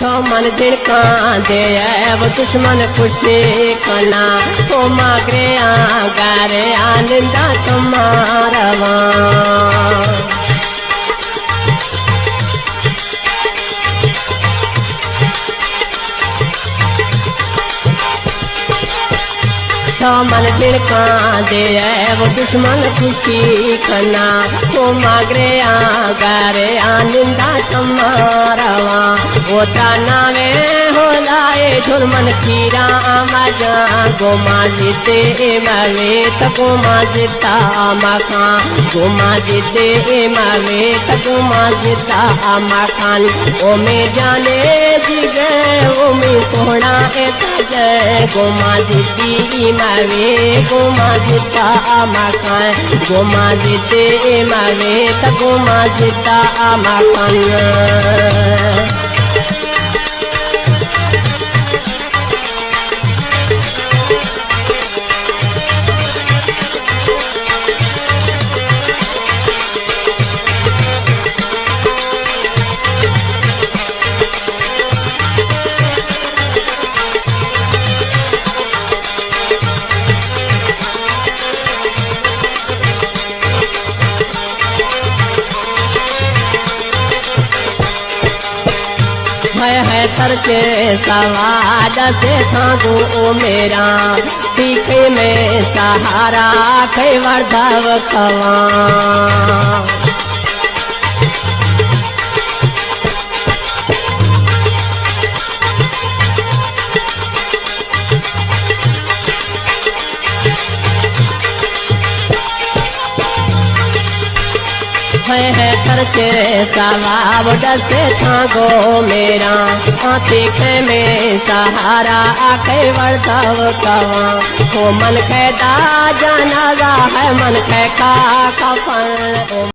तो मन झिड़का दे वो दुश्मन खुशी कना ओ मागरे गारे आनंदा समारवा तो मन झिड़का दे वो दुश्मन खुशी कना वो मागरे गारे आनंदा समारवा वो ताना में हो लाए झुरमन खीरा मजा गोमा जीते मावे त गोमा जीता मखा गोमा जीते मावे त गोमा जीता मखान ओ में जाने जिगे ओ में कोड़ा जय गोमा जीती मावे गोमा जीता मखान गोमा जीते मावे त गोमा जीता मखान है तर के सवाद से थागो ओ मेरा तीखे में सहारा खे वर्धव कवा है तर के सवाब डसे थागो मेरा तीखे में सहारा आखे वर्धव कवा हो मन कहता जाना है मन कह का कफन।